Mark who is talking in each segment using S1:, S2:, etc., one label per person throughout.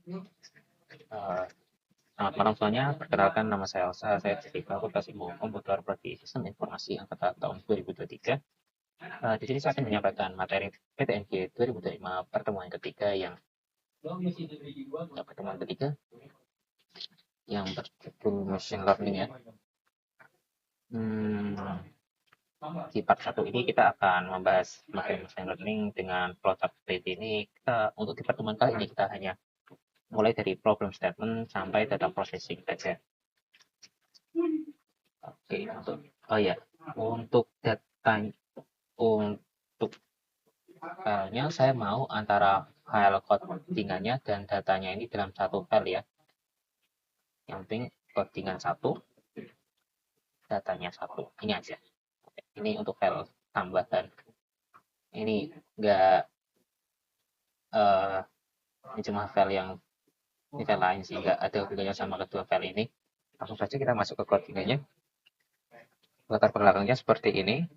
S1: Eh, Selamat malam semuanya, perkenalkan nama saya Elsa, saya Jessica, aku kasih mau komputer prodi sistem informasi angkatan tahun 2023. Di sini saya akan menyampaikan materi PTNG 2025 pertemuan ketiga pertemuan ketiga yang berjudul machine learning ya. Hmm, di part 1 ini kita akan membahas materi machine learning dengan flowchart seperti ini. Untuk di pertemuan kali ini kita hanya mulai dari problem statement sampai data processing saja. Oke, oh ya, untuk data untuk filenya saya mau antara file codingannya dan datanya ini dalam satu file ya. Yang penting codingan satu, datanya satu. Ini aja. Ini untuk file tambahan. Ini enggak ini cuma file yang ini file lain sih, enggak ada hubungannya sama kedua file ini. Langsung saja kita masuk ke codingannya. Latar belakangnya seperti ini.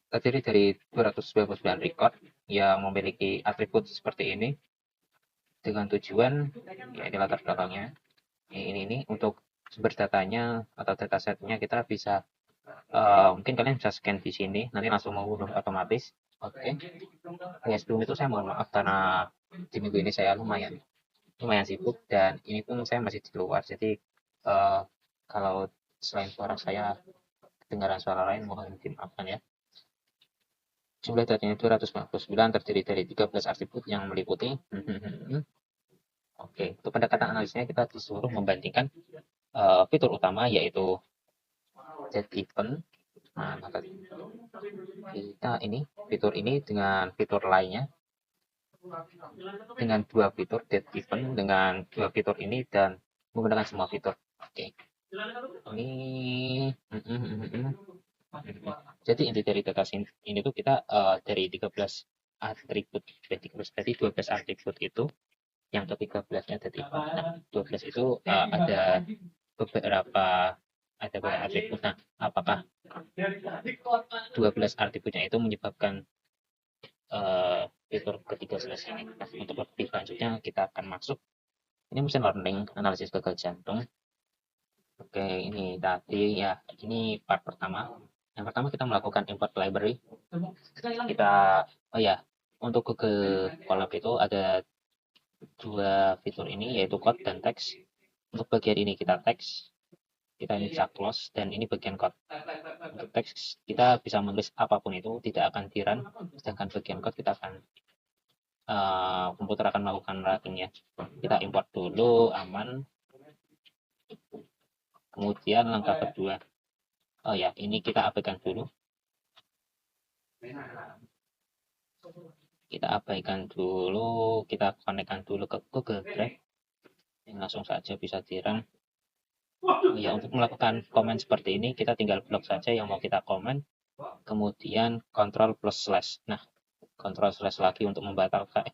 S1: Terdiri dari 299 record yang memiliki atribut seperti ini dengan tujuan ya ini latar belakangnya ini untuk sumber datanya atau datasetnya kita bisa mungkin kalian bisa scan di sini nanti langsung mau download otomatis. Oke. Ya sebelum itu saya mohon maaf karena di minggu ini saya lumayan sibuk dan ini pun saya masih di luar jadi kalau selain suara saya kedengaran suara lain mohon dimaafkan ya. Jumlah datanya 299 terdiri dari 13 atribut yang meliputi Oke, untuk pendekatan analisisnya kita disuruh membandingkan fitur utama yaitu set event. Nah, maka kita ini fitur ini dengan fitur lainnya dengan dua fitur set event dengan dua fitur ini dan menggunakan semua fitur. Oke, ini jadi inti dari data ini tuh kita dari 13 atribut, berarti 12 atribut itu yang ke-13-nya ada tipe. Nah, 12 itu beberapa ada beberapa atribut. Nah, apakah 12 atributnya itu menyebabkan fitur ketiga selesai ini? Nah, untuk lebih lanjutnya kita akan masuk. Ini machine learning, analisis gagal jantung. Oke, ini tadi ya, ini part pertama. Yang pertama kita melakukan import library. Kita, oh ya, untuk Google Colab itu ada dua fitur ini yaitu code dan teks. Untuk bagian ini kita teks, kita ini bisa close dan ini bagian code. Untuk teks kita bisa menulis apapun itu tidak akan dirun, sedangkan bagian code kita akan komputer akan melakukan running ya. Kita import dulu aman. Kemudian langkah kedua, oh ya ini kita abaikan dulu. Kita abaikan dulu, kita konekkan dulu ke Google Drive. Yang langsung saja bisa dirun. Ya, untuk melakukan komen seperti ini, kita tinggal blok saja yang mau kita komen. Kemudian Ctrl plus slash. Nah, Ctrl slash lagi untuk membatalkan,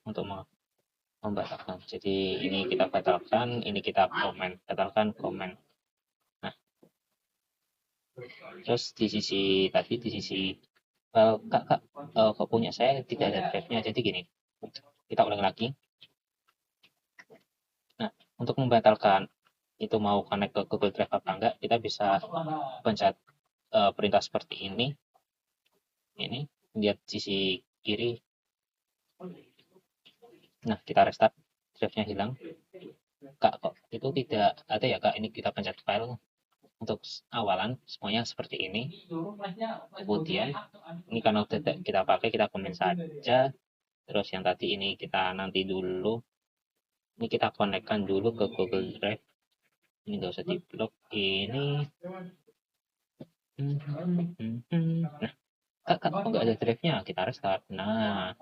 S1: membatalkan. Jadi ini kita batalkan, ini kita komen, batalkan komen. Nah, terus di sisi tadi, di sisi kok punya saya tidak ada drive-nya. Jadi gini, kita ulang lagi. Nah, untuk membatalkan itu mau connect ke Google Drive apa enggak, kita bisa pencet perintah seperti ini. Ini lihat sisi kiri. Nah, kita restart, drive-nya hilang. Kak, kok itu tidak ada ya Kak? Ini kita pencet file untuk awalan semuanya seperti ini. Kemudian ini karena udah kita pakai, kita komen saja. Terus yang tadi ini kita nanti dulu. Ini kita konekkan dulu ke Google Drive. Ini nggak usah diblok. Ini. Nah, Kak, kok nggak ada drive-nya? Kita restart. Nah,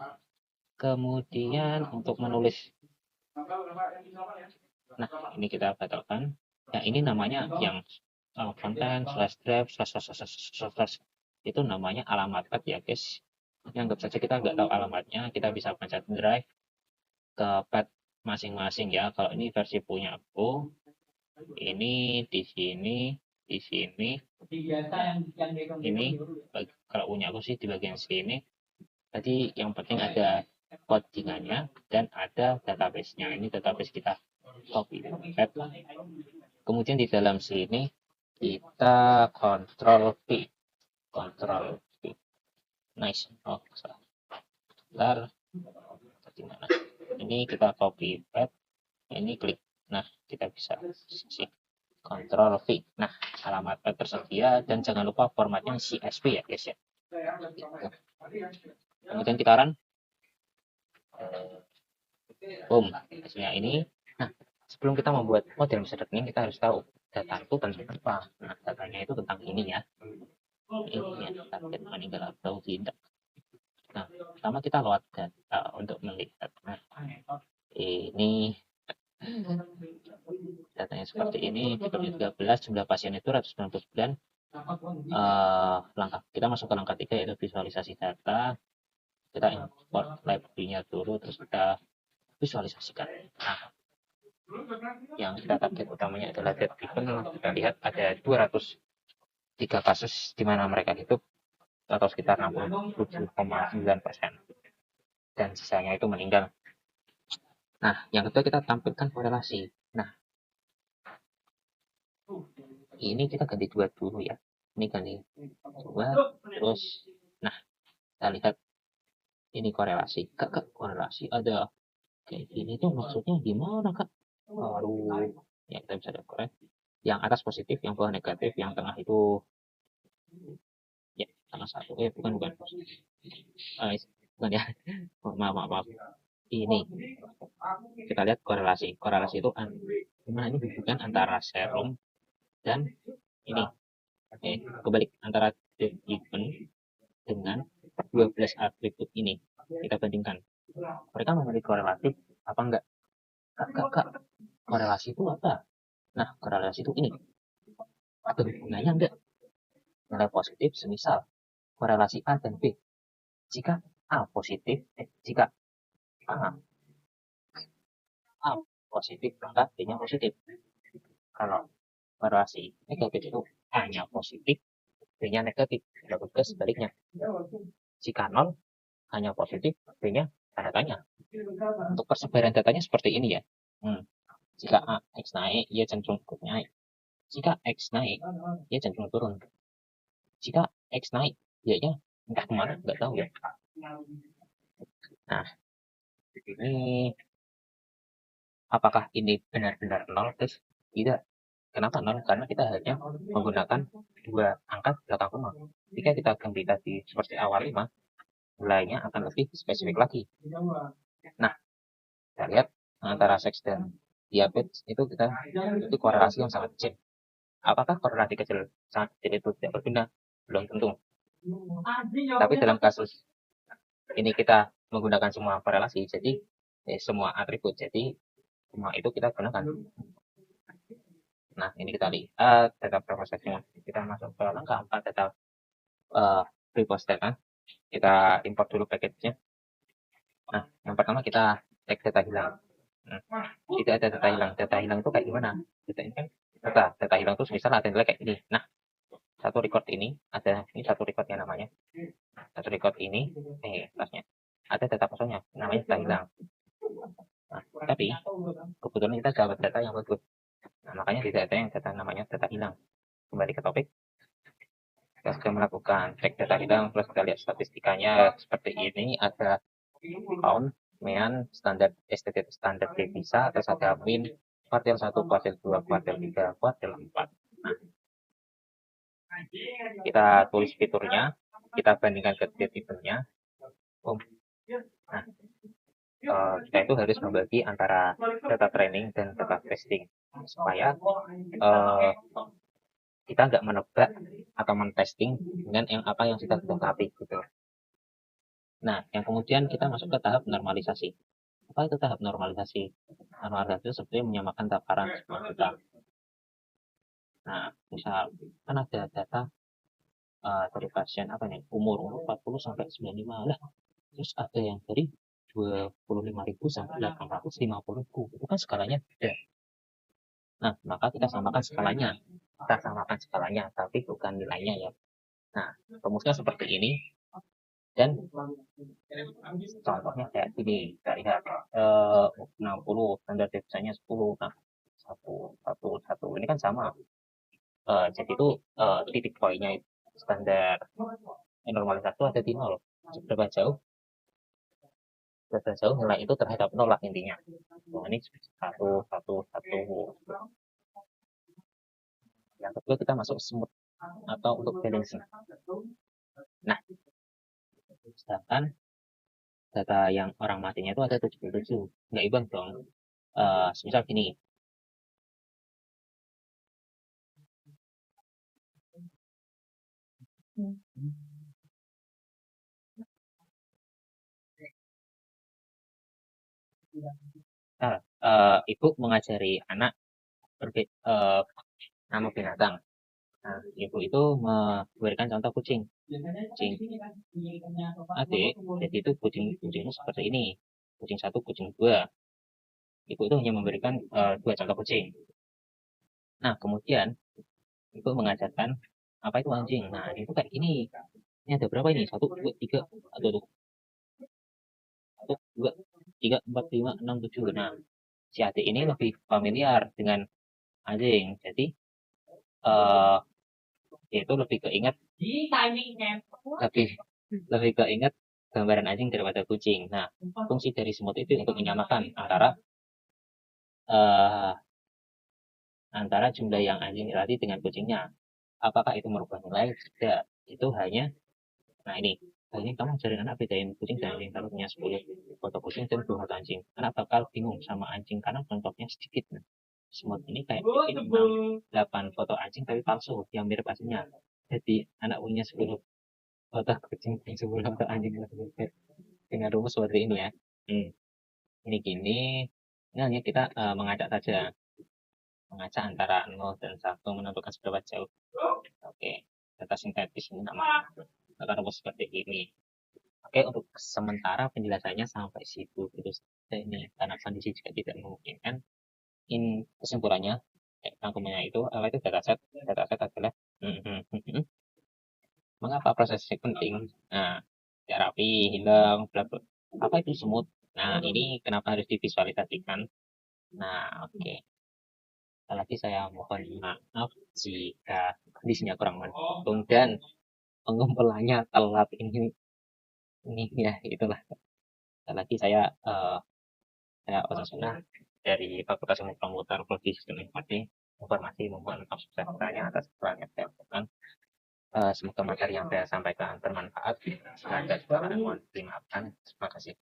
S1: kemudian untuk menulis. Nah, ini kita batalkan. Nah, ini namanya yang konten slash drive slash itu namanya alamat pad ya guys. Anggap saja kita nggak tahu alamatnya, kita bisa pencet drive ke pad masing-masing ya. Kalau ini versi punya aku, ini di sini, di sini, ini kalau punya aku sih di bagian sini. Tadi yang penting ada codingannya, dan ada database-nya. Ini database kita copy. Kemudian di dalam sini kita control V. Control V. Nice. Oh, salah. Bentar. Gimana? Ini kita copy pad. Ini klik. Nah, kita bisa sih. Control V. Nah, alamat pad tersedia dan jangan lupa formatnya CSV ya, guys ya. Kemudian kita run. Boom, hasilnya ini. Nah, sebelum kita membuat model machine learning, kita harus tahu data itu tentang apa. Nah, datanya itu tentang ini ya. Ini ya, target meninggal atau tidak. Nah, pertama kita load data untuk melihat. Nah, ini datanya seperti ini. Di 13 jumlah pasien itu 199. Langkah kita masuk ke langkah 3 yaitu visualisasi data. Kita import library-nya dulu, terus kita visualisasikan. Nah, yang kita target utamanya adalah data driven. Kita lihat ada 203 kasus di mana mereka hidup atau sekitar 67,9%, dan sisanya itu meninggal. Nah, yang kedua kita tampilkan korelasi. Nah, ini kita ganti 2 dulu ya. Ini ganti 2, terus nah, kita lihat ini korelasi. Kak, korelasi ada kayak gini tuh maksudnya gimana, Kak? Aduh, ya kita bisa lihat korelasi. Yang atas positif, yang bawah negatif, yang tengah itu ya tengah satu. Bukan. Bukan ya. Maaf. Ini kita lihat korelasi. Korelasi itu gimana ini hubungan antara serum dan ini. Kebalik antara given dengan 12 atribut ini. Kita bandingkan. Mereka memiliki korelatif apa enggak? Kak, korelasi itu apa? Nah, korelasi itu ini. Ada hubungannya enggak? Nilai positif semisal korelasi A dan B. Jika A positif, jika A positif, maka B-nya positif. Kalau korelasi negatif itu A-nya positif, B-nya negatif. Juga sebaliknya. Jika 0, hanya positif, B-nya tanda tanya. Untuk persebaran datanya seperti ini ya. Jika X naik, ia cenderung naik. Jika X naik, ia cenderung turun. Jika X naik, ya entah kemana, nggak tahu ya. Nah, ini apakah ini benar-benar 0? Terus tidak. Kenapa 0? Karena kita hanya menggunakan 2 angka belakang koma. Jika kita ganti tadi seperti awal 5, nilainya akan lebih spesifik lagi. Nah, kita lihat antara seks dan diabetes itu itu korelasi yang sangat kecil. Apakah korelasi kecil sangat kecil itu tidak berguna? Belum tentu. Tapi dalam kasus ini kita menggunakan semua korelasi, jadi semua atribut, jadi semua itu kita gunakan. Nah, ini kita lihat data preprocessing. Kita masuk ke langkah 4 data preprocess data. Kita import dulu package-nya. Nah, yang pertama kita cek data hilang. Tidak ada data hilang. Data hilang itu kayak gimana? Data ini kan data hilang itu misalnya ada nilai kayak ini. Nah, satu record ini ada ini satu record yang namanya. Satu record ini tasnya ada data kosongnya namanya data hilang. Nah, tapi kebetulan kita dapat data yang bagus. Nah, makanya tidak ada yang data namanya data hilang. Kembali ke topik. Kita sudah melakukan cek data hilang, terus kita lihat statistikanya seperti ini. Ada count, mean, standar STT, standar devisa, terus ada min, kuartil 1, kuartil 2, kuartil 3, kuartil 4. Nah, kita tulis fiturnya, kita bandingkan ke drivennya. Nah, kita itu harus membagi antara data training dan data testing supaya kita nggak menebak atau men-testing dengan apa yang sudah kita latih gitu. Nah, yang kemudian kita masuk ke tahap normalisasi. Apa itu tahap normalisasi? Normalisasi itu sebenarnya menyamakan takaran semua data. Nah, misal kan ada data dari pasien umur 40 sampai 95 lah. Terus ada yang dari 25.000 sampai 850.000. Itu kan skalanya beda. Nah, maka kita samakan skalanya. Tapi bukan nilainya ya. Nah, rumusnya seperti ini. Dan contohnya kayak gini, kita lihat 60 standar deviasinya 10. Nah, satu satu satu ini kan sama. Jadi itu titik poinnya standar normalisasi satu ada di nol. Seberapa jauh nilai itu terhadap nol lah intinya. Nah, ini satu satu satu. Yang kedua kita masuk smooth atau untuk balancing. Nah, sedangkan data yang orang matinya itu ada 77, nggak imbang dong. Misal gini, nah, ibu mengajari anak nama binatang. Nah, ibu itu memberikan contoh kucing. Kucing adik, jadi itu kucingnya seperti ini. Kucing satu, kucing dua. Ibu itu hanya memberikan dua contoh kucing. Nah, kemudian ibu mengajarkan apa itu anjing. Nah, itu kayak gini. Ini ada berapa ini? Satu, dua, tiga, atau satu, dua, tiga, empat, lima, enam, tujuh. Nah, si adik ini lebih familiar dengan anjing. Jadi, uh, itu lebih keinget, lebih lebih keinget gambaran anjing daripada kucing. Nah, fungsi dari semut itu untuk menyamakan uh, antara jumlah yang anjing dilatih dengan kucingnya. Apakah itu merubah nilai? Tidak. Itu hanya, nah ini kamu ajarin anak bedain kucing dan anjing. Kalau punya 10 foto kucing dan 2 foto anjing. Anak bakal bingung sama anjing karena contohnya sedikit. Nah, semut ini kayak bikin 6, 8 foto anjing tapi palsu yang mirip aslinya. Jadi anak punya 10 foto kucing dan 10 foto anjing dengan rumus seperti ini ya. Ini gini. Ini hanya kita mengajak saja. Mengajak antara 0 dan 1 menentukan seberapa jauh. Oke. Data sintetis ini namanya. Akan rumus seperti ini. Oke, untuk sementara penjelasannya sampai situ gitu saja ini karena kondisi juga tidak memungkinkan. In kesimpulannya, rangkumannya itu apa itu dataset? Dataset adalah mengapa proses ini penting? Nah, tidak rapi, hilang, bla bla. Apa itu semut? Nah, ini kenapa harus divisualisasikan? Nah, oke. Lagi saya mohon maaf jika kondisinya kurang mendukung dan pengumpulannya telat ini ya itulah. Lagi saya Osasuna dari Fakultas Ilmu Komputer Prodi Sistem Informasi mohon maaf sebesar-besarnya atas kekurangan yang saya lakukan. Semoga materi yang saya sampaikan bermanfaat. Semoga mohon dimaafkan. Terima kasih.